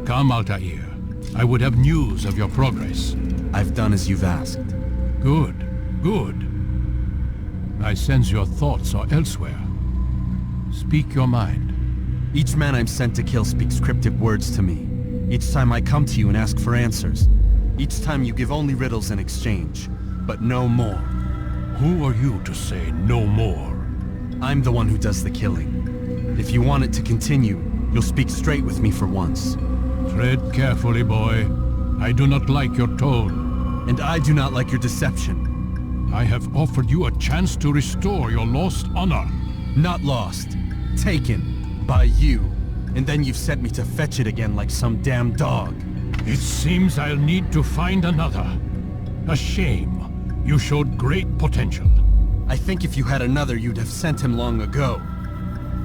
Come, Altair. I would have news of your progress. I've done as you've asked. Good, good. I sense your thoughts are elsewhere. Speak your mind. Each man I'm sent to kill speaks cryptic words to me. Each time I come to you and ask for answers. Each time you give only riddles in exchange, but no more. Who are you to say no more? I'm the one who does the killing. If you want it to continue, you'll speak straight with me for once. Tread carefully, boy. I do not like your tone. And I do not like your deception. I have offered you a chance to restore your lost honor. Not lost. Taken. By you. And then you've sent me to fetch it again like some damn dog. It seems I'll need to find another. A shame. You showed great potential. I think if you had another, you'd have sent him long ago.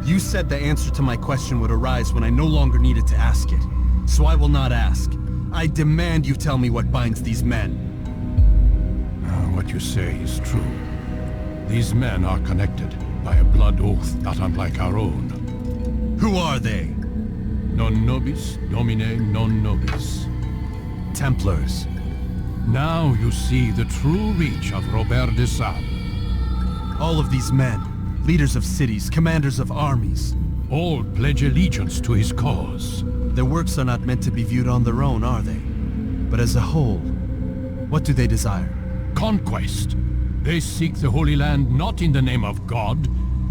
You said the answer to my question would arise when I no longer needed to ask it. So I will not ask. I demand you tell me what binds these men. What you say is true. These men are connected by a blood oath not unlike our own. Who are they? Non nobis, domine non nobis. Templars. Now you see the true reach of Robert de Sable. All of these men, leaders of cities, commanders of armies. All pledge allegiance to his cause. Their works are not meant to be viewed on their own, are they? But as a whole, what do they desire? Conquest. They seek the Holy Land not in the name of God,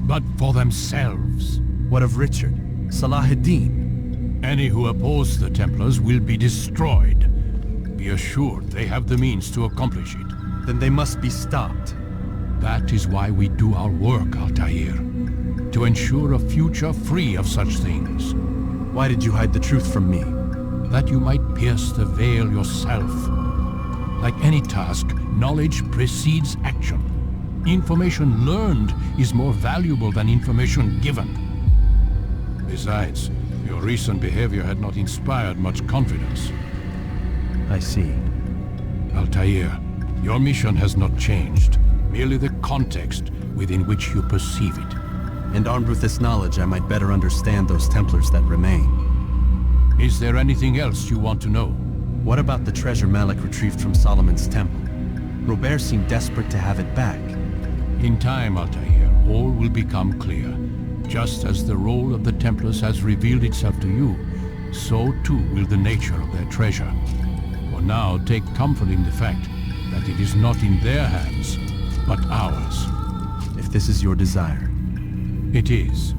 but for themselves. What of Richard? Salah ad-Din? Any who oppose the Templars will be destroyed. Be assured they have the means to accomplish it. Then they must be stopped. That is why we do our work, Altair. To ensure a future free of such things. Why did you hide the truth from me? That you might pierce the veil yourself. Like any task, knowledge precedes action. Information learned is more valuable than information given. Besides, your recent behavior had not inspired much confidence. I see. Altair, your mission has not changed. Merely the context within which you perceive it. And armed with this knowledge, I might better understand those Templars that remain. Is there anything else you want to know? What about the treasure Malik retrieved from Solomon's temple? Robert seemed desperate to have it back. In time, Altair, all will become clear. Just as the role of the Templars has revealed itself to you, so too will the nature of their treasure. For now, take comfort in the fact that it is not in their hands, but ours. If this is your desire. It is.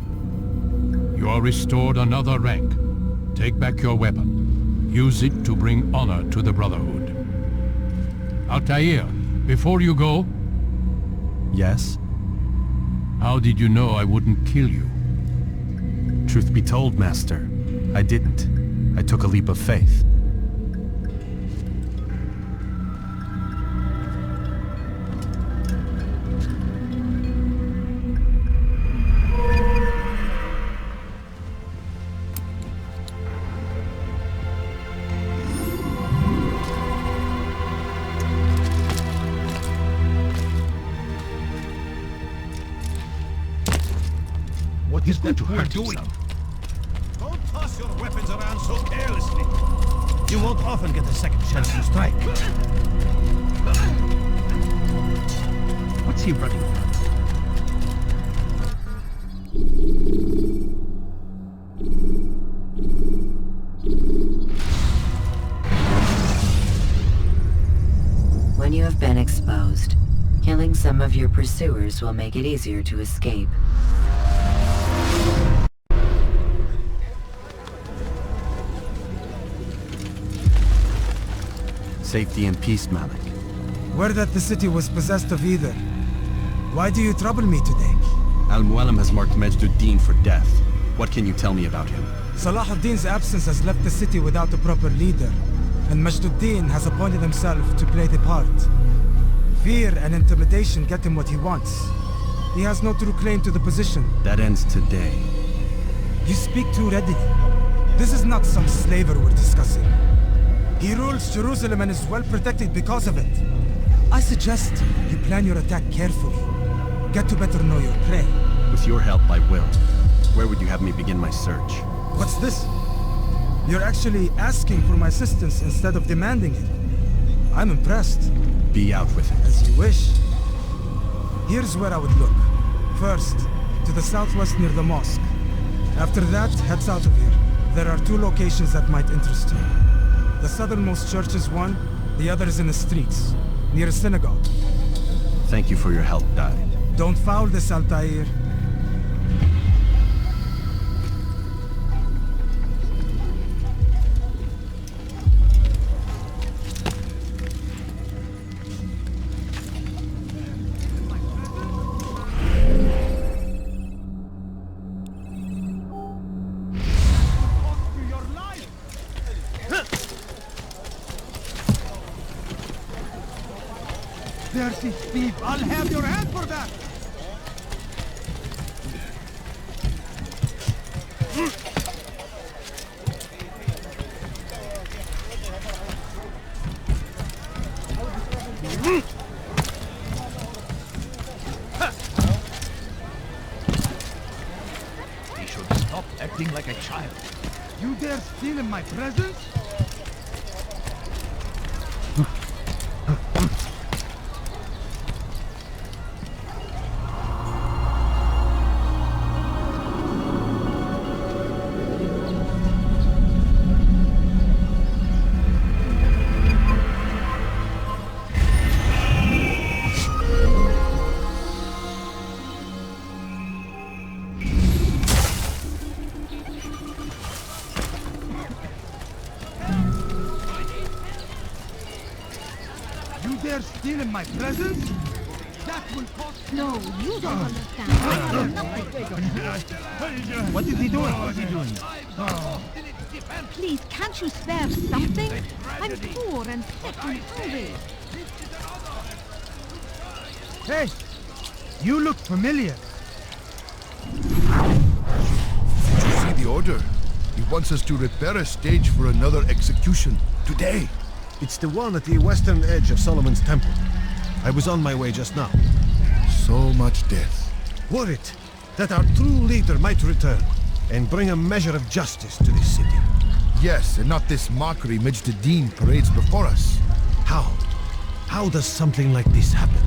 You are restored another rank. Take back your weapon. Use it to bring honor to the Brotherhood. Altair, before you go... Yes? How did you know I wouldn't kill you? Truth be told, Master, I didn't. I took a leap of faith. What is that you are doing? Don't toss your weapons around so carelessly. You won't often get a second chance to strike. What's he running from? When you have been exposed, killing some of your pursuers will make it easier to escape. Safety and peace, Malik. Word that the city was possessed of either. Why do you trouble me today? Al-Mualim has marked Majd-ud-Din for death. What can you tell me about him? Salah ad-Din's absence has left the city without a proper leader, and Majd-ud-Din has appointed himself to play the part. Fear and intimidation get him what he wants. He has no true claim to the position. That ends today. You speak too readily. This is not some slaver we're discussing. He rules Jerusalem and is well protected because of it. I suggest you plan your attack carefully. Get to better know your prey. With your help, I will. Where would you have me begin my search? What's this? You're actually asking for my assistance instead of demanding it. I'm impressed. Be out with it. As you wish. Here's where I would look. First, to the southwest near the mosque. After that, head south of here. There are 2 locations that might interest you. The southernmost church is one, the other is in the streets, near a synagogue. Thank you for your help, Dai. Don't foul this, Altair. Dirty thief! I'll have your head for that! He should stop acting like a child. You dare steal in my presence? You dare steal in my presence? That will cost... No, you don't understand. I have nothing. What is he doing? What is he doing? Please, can't you spare something? I'm poor and sick and hungry. Hey! You look familiar. See the order? He wants us to repair a stage for another execution. Today. It's the one at the western edge of Solomon's Temple. I was on my way just now. So much death. Worried that our true leader might return and bring a measure of justice to this city. Yes, and not this mockery Majd parades before us. How? How does something like this happen?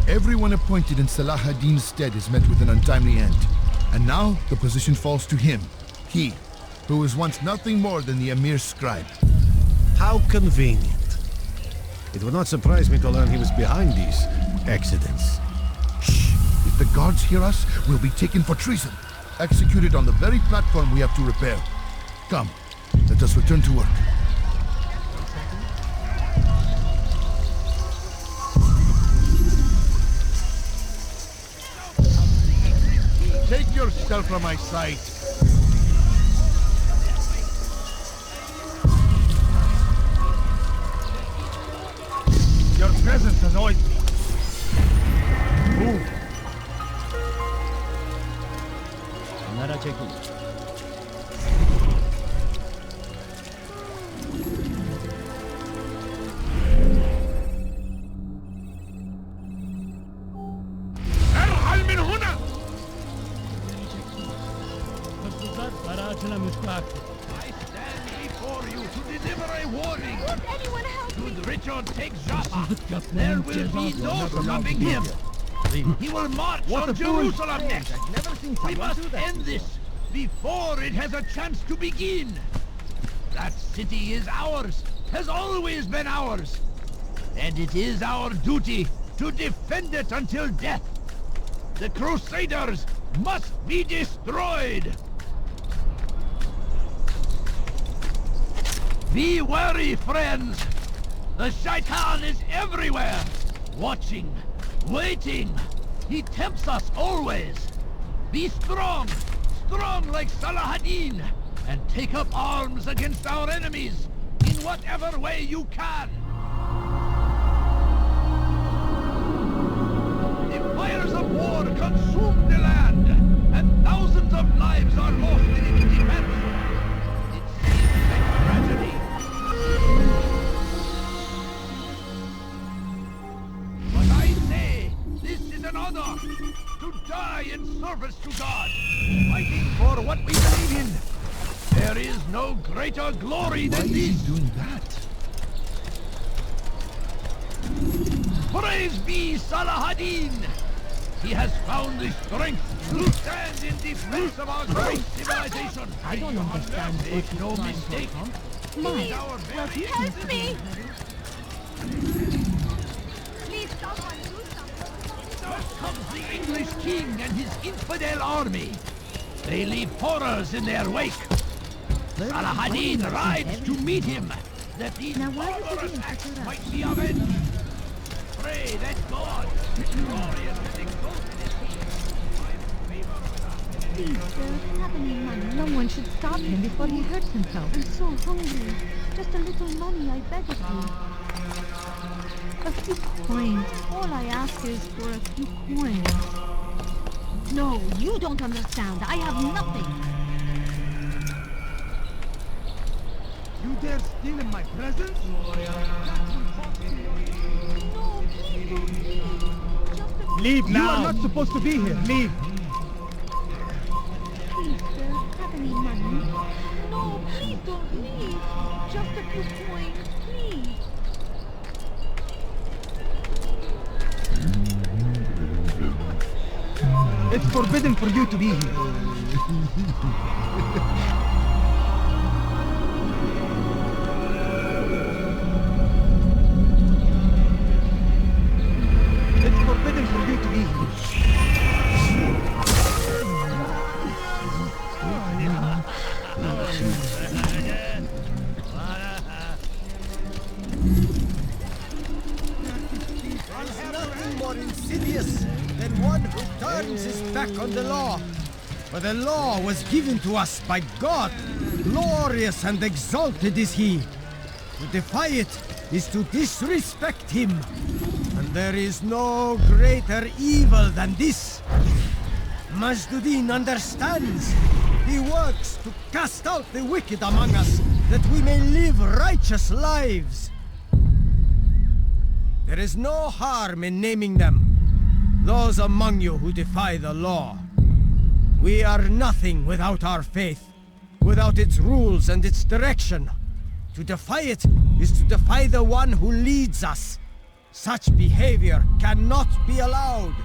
Everyone appointed in Salah ad-Din's stead is met with an untimely end. And now the position falls to him. He, who was once nothing more than the Emir's scribe. How convenient. It would not surprise me to learn he was behind these accidents. Shh! If the guards hear us, we'll be taken for treason. Executed on the very platform we have to repair. Come, let us return to work. Take yourself from my sight. Your presence annoys me. Move. ارحل من هنا! I stand before you to deliver a warning. Would anyone help me? Should Richard take Jaffa, there will be no stopping him. He will march on Jerusalem next. We must end this before it has a chance to begin. That city is ours, has always been ours. And it is our duty to defend it until death. The Crusaders must be destroyed. Be wary, friends. The Shaitan is everywhere, watching, waiting. He tempts us always. Be strong, strong like Salah ad-Din, and take up arms against our enemies in whatever way you can. The fires of war consume the land, and thousands of lives are lost in its defense. It seems like tragedy. But I say, this is an honor, to die in service to God, fighting for what we believe in. There is no no greater glory Why than is he this. doing that? Praise be Salahadin! He has found the strength to stand in defense of our great civilization. I don't understand what Make he's no trying to mistake. accomplish. It is our very Help me! Please, someone do something. First comes the English king and his infidel army. They leave horrors in their wake. Salahadin rides to meet him, that these Now, why would he barbarous be in acts such a rush? might be avenged. Pray that God, glorious and exalted is he, find favor with us. Please, sir, have any money. No one should stop him before he hurts himself. I'm so hungry. Just a little money, I beg of you. A few coins. All I ask is for a few coins. No, you don't understand. I have nothing. You dare steal in my presence? No, please don't leave. Just a few Leave now! You are not supposed to be here. Leave! Please, sir, have any money? No, please don't leave. Just a few coins, please. It's forbidden for you to be here. It's forbidden for you to be here. There's nothing more insidious than one who turns his back on the law. For the law was given to us by God. Glorious and exalted is he. To defy it is to disrespect him. And there is no greater evil than this. Majduddin understands. He works to cast out the wicked among us, that we may live righteous lives. There is no harm in naming them. Those among you who defy the law. We are nothing without our faith, without its rules and its direction. To defy it is to defy the one who leads us. Such behavior cannot be allowed.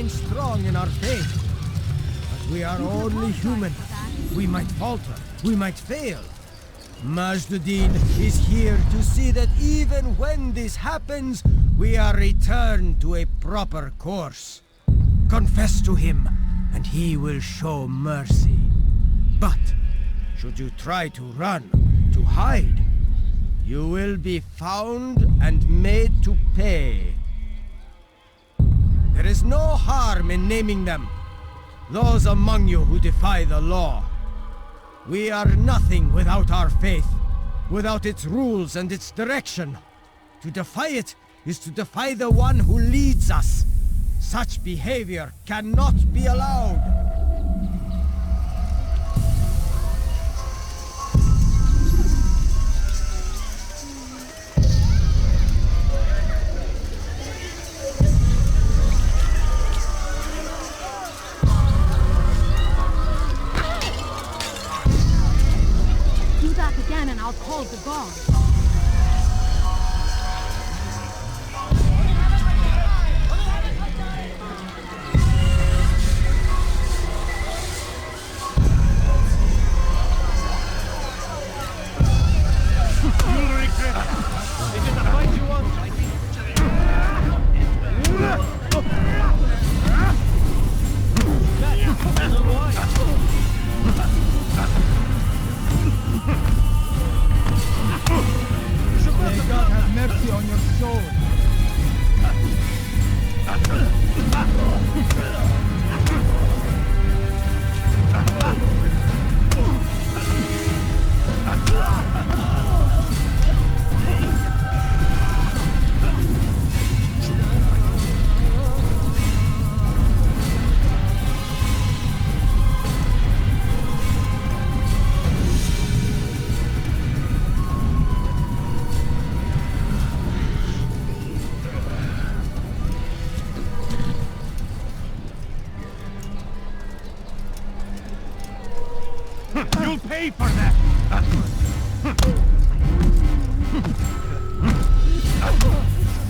Strong in our faith. But we are only human. We might falter. We might fail. Majduddin is here to see that even when this happens, we are returned to a proper course. Confess to him, and he will show mercy. But, should you try to run, to hide, you will be found and made to pay. There is no harm in naming them. Those among you who defy the law. We are nothing without our faith, without its rules and its direction. To defy it is to defy the one who leads us. Such behavior cannot be allowed. Do that again and I'll call the guards. May God have mercy on your soul. You'll pay for that!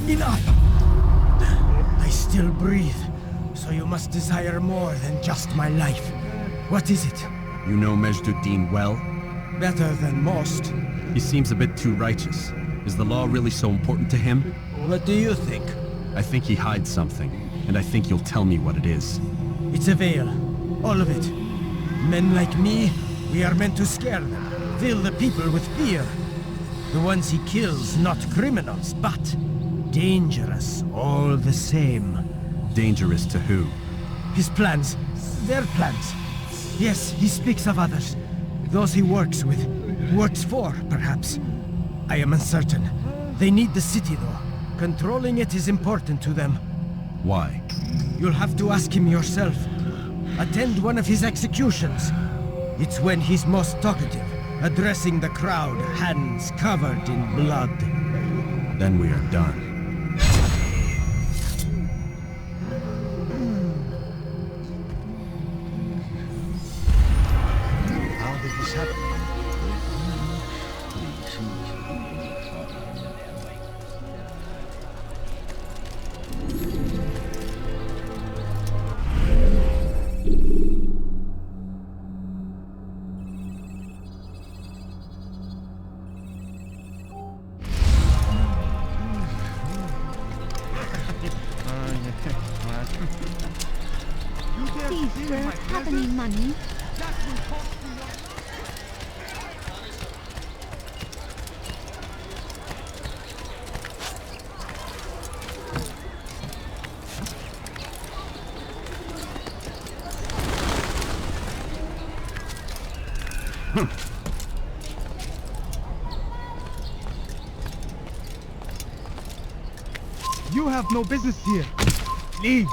Enough! I still breathe, so you must desire more than just my life. What is it? You know Majduddin well? Better than most. He seems a bit too righteous. Is the law really so important to him? What do you think? I think he hides something, and I think you'll tell me what it is. It's a veil. All of it. Men like me, we are meant to scare them, fill the people with fear. The ones he kills, not criminals, but dangerous all the same. Dangerous to who? His plans, their plans. Yes, he speaks of others. Those he works with, works for, perhaps. I am uncertain. They need the city, though. Controlling it is important to them. Why? You'll have to ask him yourself. Attend one of his executions. It's when he's most talkative, addressing the crowd, hands covered in blood. Then we are done. How did this happen? Please, sir, have any money? You have no business here. Leave.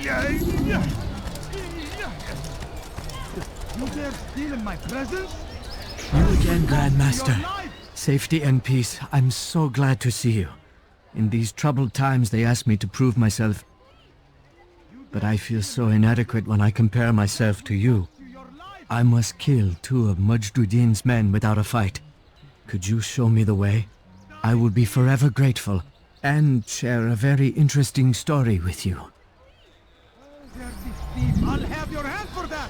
You dare steal in my presence? You again, Grandmaster. Safety and peace. I'm so glad to see you. In these troubled times, they asked me to prove myself. But I feel so inadequate when I compare myself to you. I must kill 2 of Mujduddin's men without a fight. Could you show me the way? I will be forever grateful, and share a very interesting story with you. I'll have your hand for that!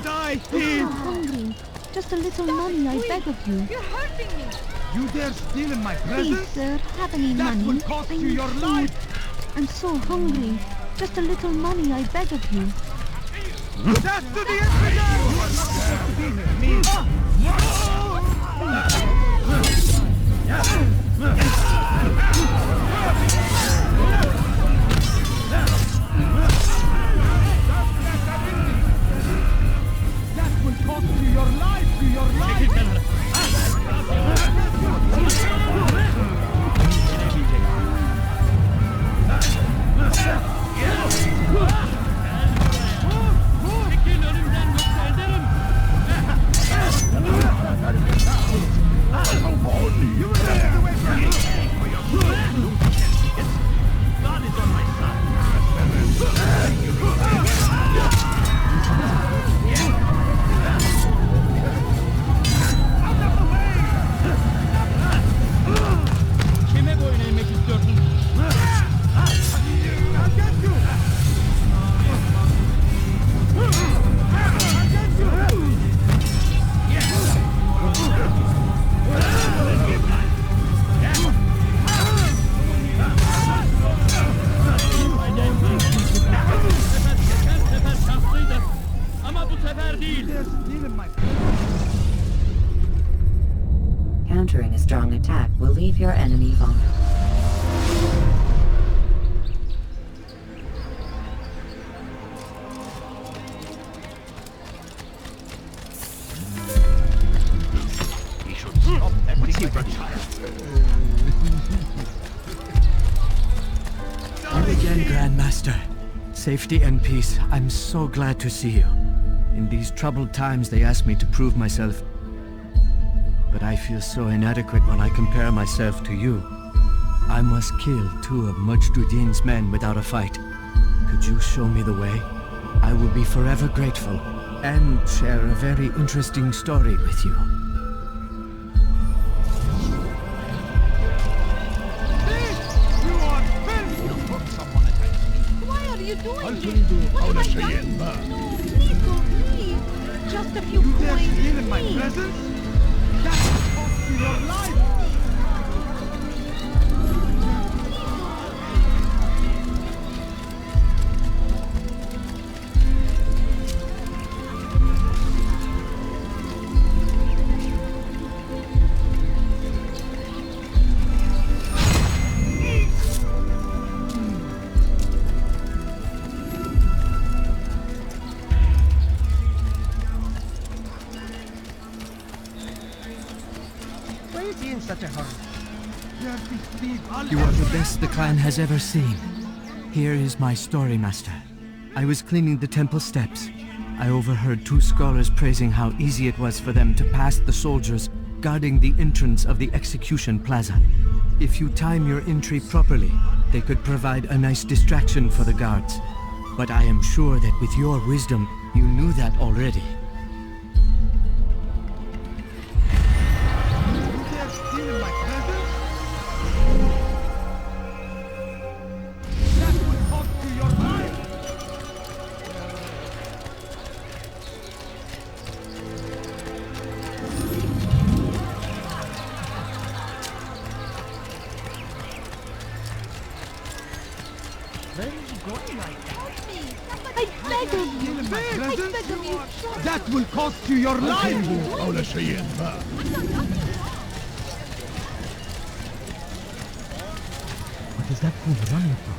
Die, thief! I'm hungry. Just a little money, I beg of you. You're hurting me! You dare steal in my presence? Please, sir, have any That money? will cost I you need your food. life! I'm so hungry. Just a little money, I beg of you. Death to the infidel! That will cost you your life, God is on my Kime boyun eğmek istiyorsun? I'll get you! Countering a strong attack will leave your enemy vulnerable. He should stop acting like a child. You again, Grandmaster. Safety and peace. I'm so glad to see you. In these troubled times, they asked me to prove myself. But I feel so inadequate when I compare myself to you. I must kill 2 of Mujduddin's men without a fight. Could you show me the way? I will be forever grateful, and share a very interesting story with you. You are filthy! You put someone against me. Why are you doing this? What have I done? No, please don't leave. Just a few You dare coins, steal in my please. presence? That will cost you your life! Why is he in such a hurry? Dirty thief! You are the best the clan has ever seen. Here is my story, Master. I was cleaning the temple steps. I overheard 2 scholars praising how easy it was for them to pass the soldiers guarding the entrance of the execution plaza. If you time your entry properly, they could provide a nice distraction for the guards. But I am sure that with your wisdom, you knew that already. You dare steal in my presence? That will cost you your life! Where is he going like that? I beg of you. In my I presence? beg of you. That will cost you your life! What is that fool running from?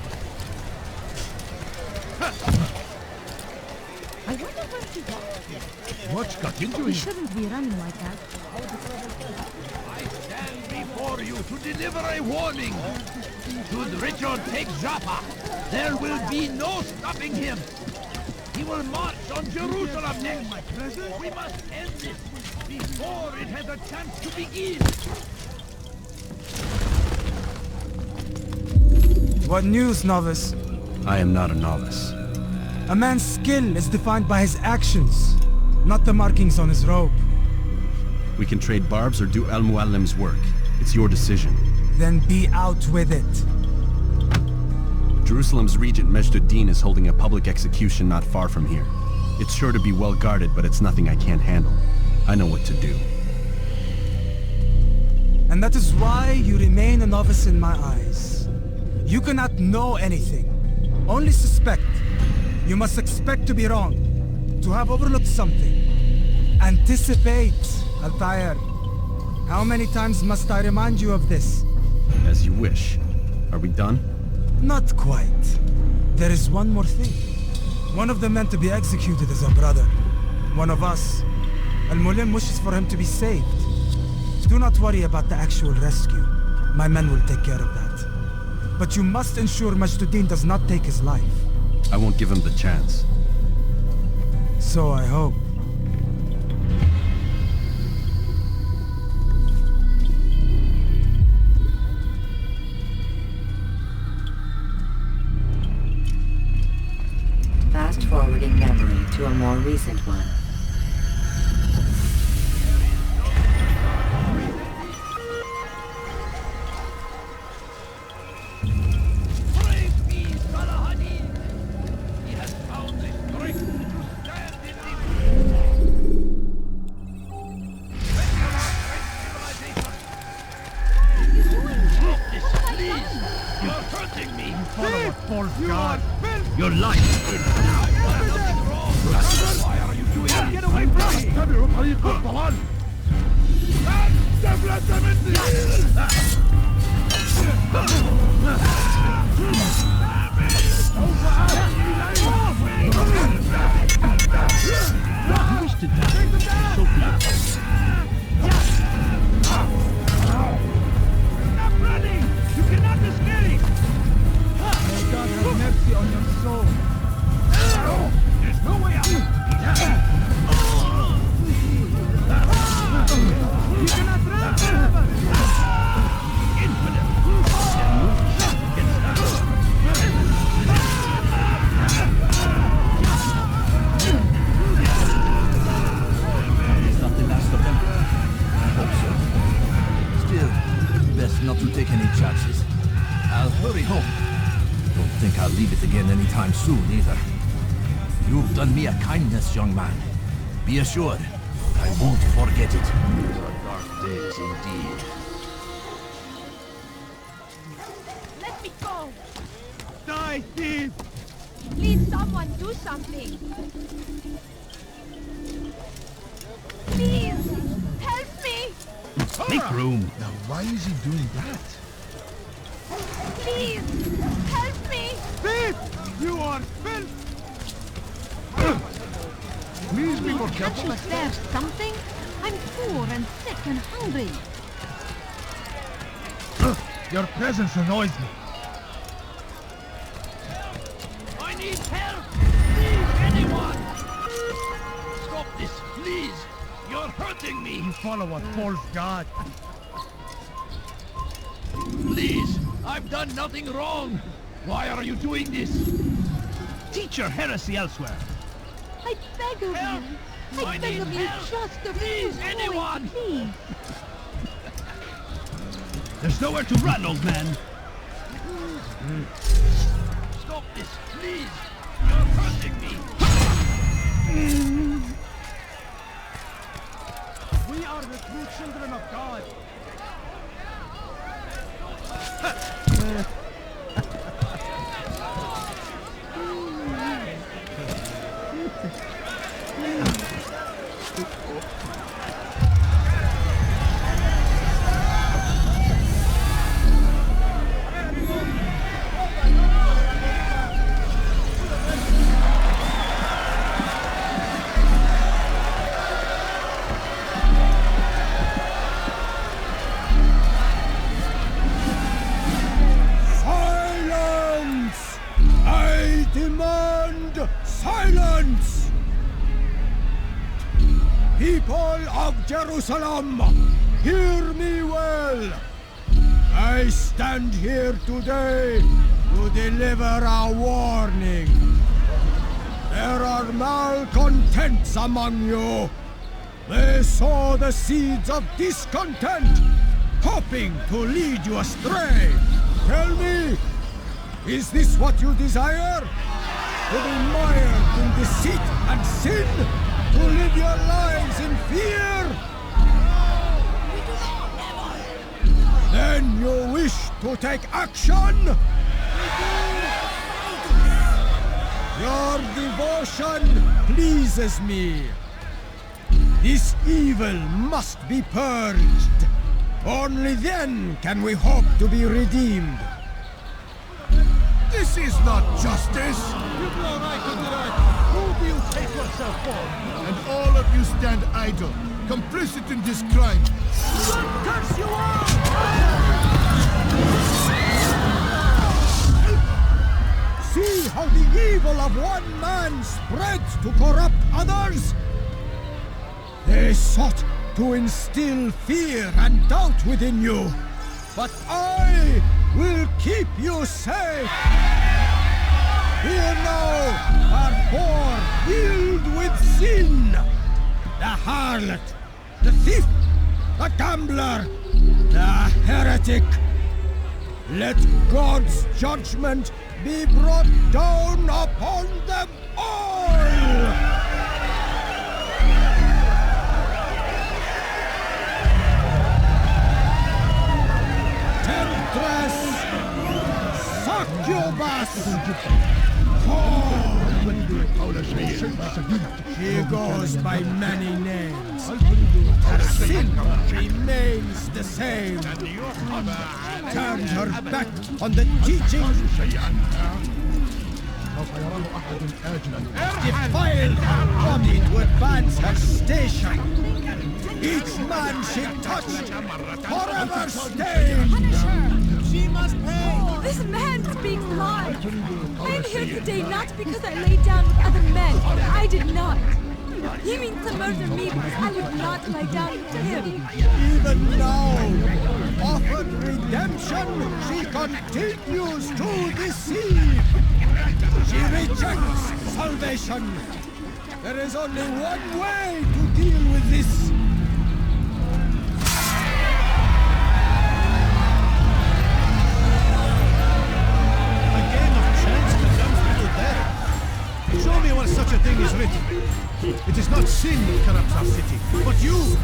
I wonder Much got into You him. shouldn't be running like that. I stand before you to deliver a warning. Should Richard take Jaffa, there will be no stopping him. He will march on Jerusalem next. We must end this before it has a chance to begin. What news, novice? I am not a novice. A man's skill is defined by his actions, not the markings on his robe. We can trade barbs or do Al-Muallim's work. It's your decision. Then be out with it. Jerusalem's regent Majd-ud-Din is holding a public execution not far from here. It's sure to be well guarded, but it's nothing I can't handle. I know what to do. And that is why you remain a novice in my eyes. You cannot know anything, only suspect. You must expect to be wrong, to have overlooked something. Anticipate, Altair. How many times must I remind you of this? As you wish. Are we done? Not quite. There is one more thing. One of the men to be executed is a brother. One of us. Al-Mulim wishes for him to be saved. Do not worry about the actual rescue. My men will take care of that. But you must ensure Majd-ud-Din does not take his life. I won't give him the chance. So I hope. Fast forwarding memory to a more recent one. Praise be Salahadin! He has found the strength to stand in Stop this, please! You're hurting me! Follow a false god. Your life is now! Nothing wrong! Why are you doing that? Get away from me! اتبعوا طريق الضلال. You wish to die? So be it. Stop running! You cannot escape! May God have mercy on your soul. There's no way out! You cannot run forever! Infidel! Is not the last of them? I hope so. Still, best not to take any chances. I'll hurry home. Don't think I'll leave it again anytime soon, either. You've done me a kindness, young man. Be assured, I won't forget it. These are dark days indeed. Let me go! Die, thief! Please, someone do something! Please! Help me! Make room! Now why is he doing that? Please! Help me! Thief! You are filth! Please be more Can't careful. you spare something? I'm poor and sick and hungry. Your presence annoys me. I need help! Please, anyone! Stop this, please! You're hurting me! You follow a false god. Please! I've done nothing wrong! Why are you doing this? Teach your heresy elsewhere! I beg of Help! you! I I beg need of you help! just a Please, few anyone! points, please! There's nowhere to run, old man! Stop this, please! You're hurting me! We are the true children of God. Silence! People of Jerusalem, hear me well. I stand here today to deliver a warning. There are malcontents among you. They sow the seeds of discontent, hoping to lead you astray. Tell me, is this what you desire? To be mired in deceit and sin? To live your lives in fear? Then you wish to take action? Your devotion pleases me. This evil must be purged. Only then can we hope to be redeemed. This is not justice! You blow right into that! Who do you take yourself for? And all of you stand idle, complicit in this crime. Curse you all! See how the evil of one man spreads to corrupt others? They sought to instill fear and doubt within you, but I will keep you safe. Here now are four filled with sin. The harlot, the thief, the gambler, the heretic. Let God's judgment be brought down upon them all! Temptress! Succubus! She goes by many names. Her sin remains the same. Turned her back on the teaching. Defiled her body to advance her station. Each man she touched, forever stained. She must pay! Oh, this man speaks lies! I am here today not because I lay down with other men. I did not. He means to murder me because I would not lie down with him. Even now, offered redemption, she continues to deceive. She rejects salvation. There is only one way to deal with this. Show me where such a thing is written. It is not sin that corrupts our city, but you!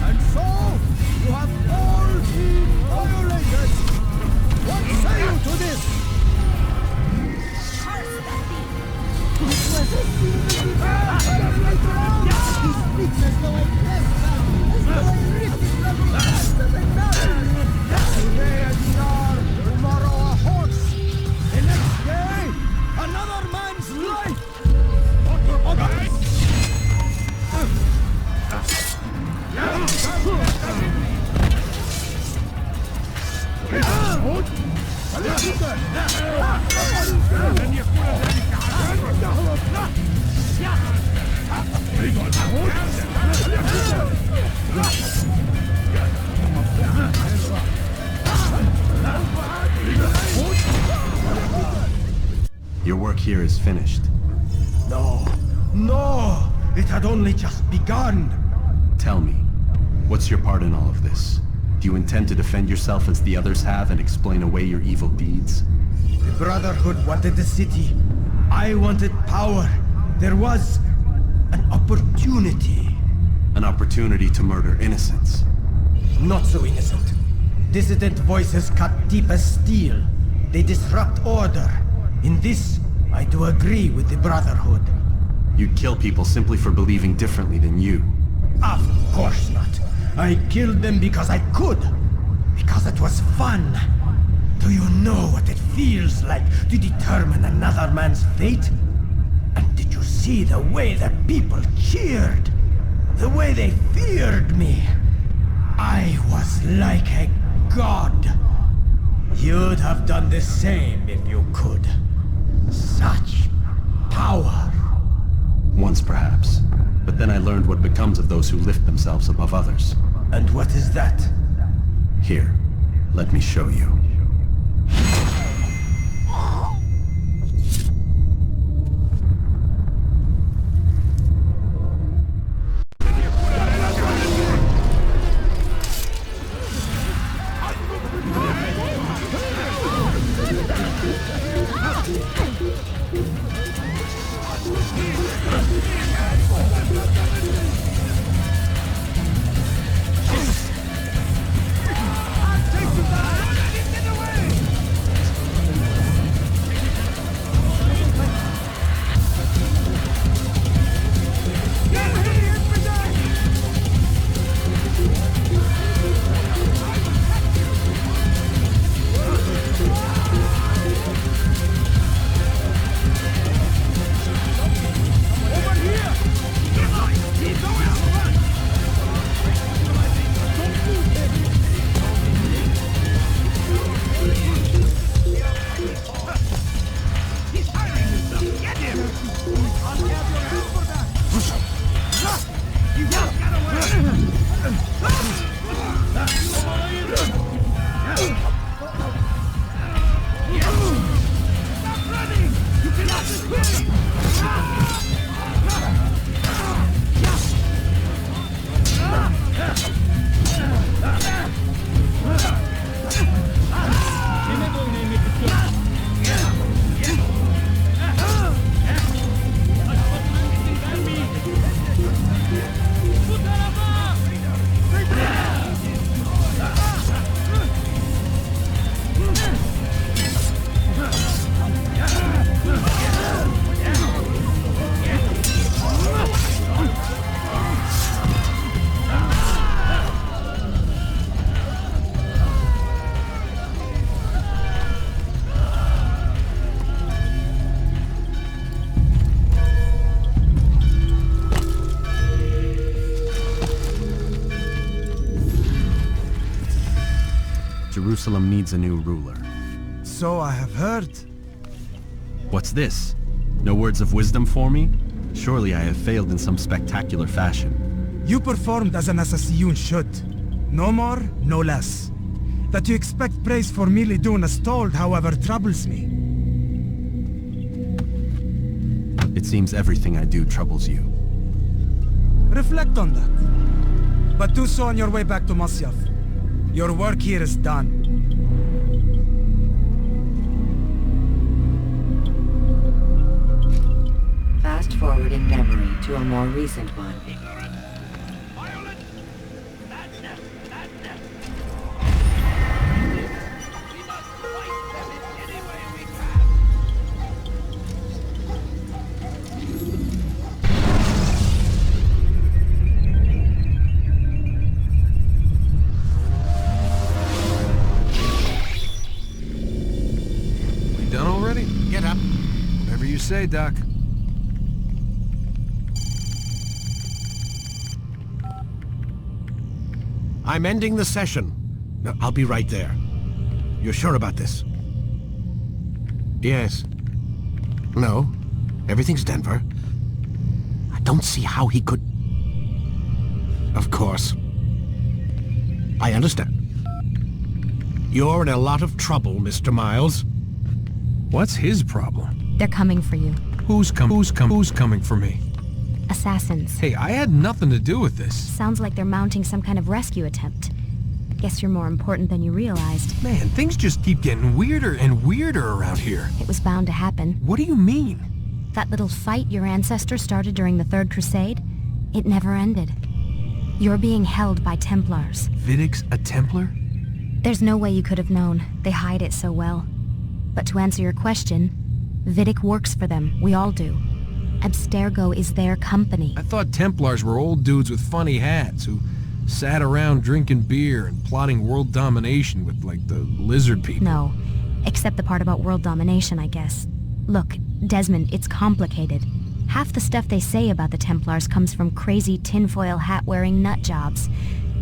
And so, you have all been violated. What say you to this? He speaks as though I blessed him, as though I ripped his blood faster than now. Today a dinar, tomorrow a horse. The next day, another man's life. Your work here is finished. No, no! It had only just begun. Tell me, what's your part in all of this? Do you intend to defend yourself as the others have and explain away your evil deeds? The Brotherhood wanted the city. I wanted power. There was an opportunity. An opportunity to murder innocents. Not so innocent. Dissident voices cut deep as steel. They disrupt order. In this, I do agree with the Brotherhood. You'd kill people simply for believing differently than you. Of course not. I killed them because I could. Because it was fun. Do you know what it feels like to determine another man's fate? And did you see the way the people cheered? The way they feared me? I was like a god. You'd have done the same if you could. Such power. Once perhaps. But then I learned what becomes of those who lift themselves above others. And what is that? Here, let me show you. Jerusalem needs a new ruler. So I have heard. What's this? No words of wisdom for me? Surely I have failed in some spectacular fashion. You performed as an assassin should. No more, no less. That you expect praise for merely doing as told, however, troubles me. It seems everything I do troubles you. Reflect on that. But do so on your way back to Masyaf. Your work here is done. Fast forwarding memory to a more recent one. Done already? Get up. Whatever you say, Doc. I'm ending the session. No, I'll be right there. You're sure about this? Yes. No. Everything's Denver. I don't see how he could... Of course. I understand. You're in a lot of trouble, Mr. Miles. What's his problem? They're coming for you. Who's coming for me? Assassins. Hey, I had nothing to do with this. Sounds like they're mounting some kind of rescue attempt. Guess you're more important than you realized. Man, things just keep getting weirder and weirder around here. It was bound to happen. What do you mean? That little fight your ancestors started during the Third Crusade, it never ended. You're being held by Templars. Vidic's a Templar? There's no way you could have known. They hide it so well. But to answer your question, Vidic works for them. We all do. Abstergo is their company. I thought Templars were old dudes with funny hats who Sat around drinking beer and plotting world domination with, like, the lizard people. No. Except the part about world domination, I guess. Look, Desmond, it's complicated. Half the stuff they say about the Templars comes from crazy tinfoil hat-wearing nut jobs.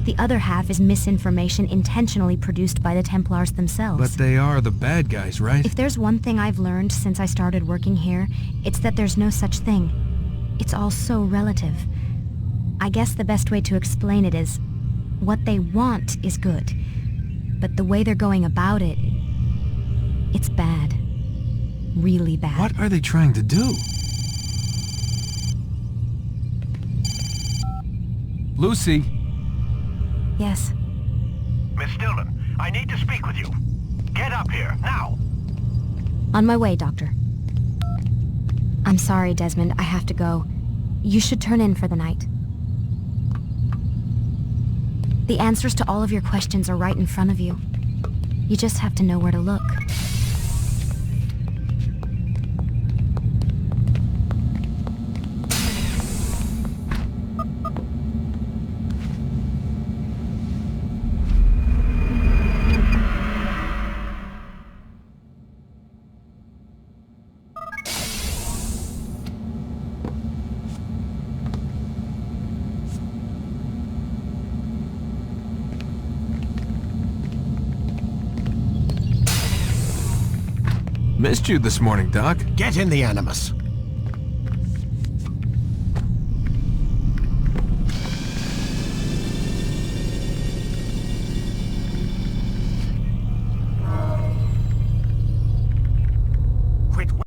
The other half is misinformation intentionally produced by the Templars themselves. But they are the bad guys, right? If there's one thing I've learned since I started working here, it's that there's no such thing. It's all so relative. I guess the best way to explain it is, what they want is good. But the way they're going about it, it's bad. Really bad. What are they trying to do? Lucy? Yes. Miss Dillon, I need to speak with you. Get up here, now! On my way, Doctor. I'm sorry, Desmond. I have to go. You should turn in for the night. The answers to all of your questions are right in front of you. You just have to know where to look. Missed you this morning, Doc. Get in the Animus.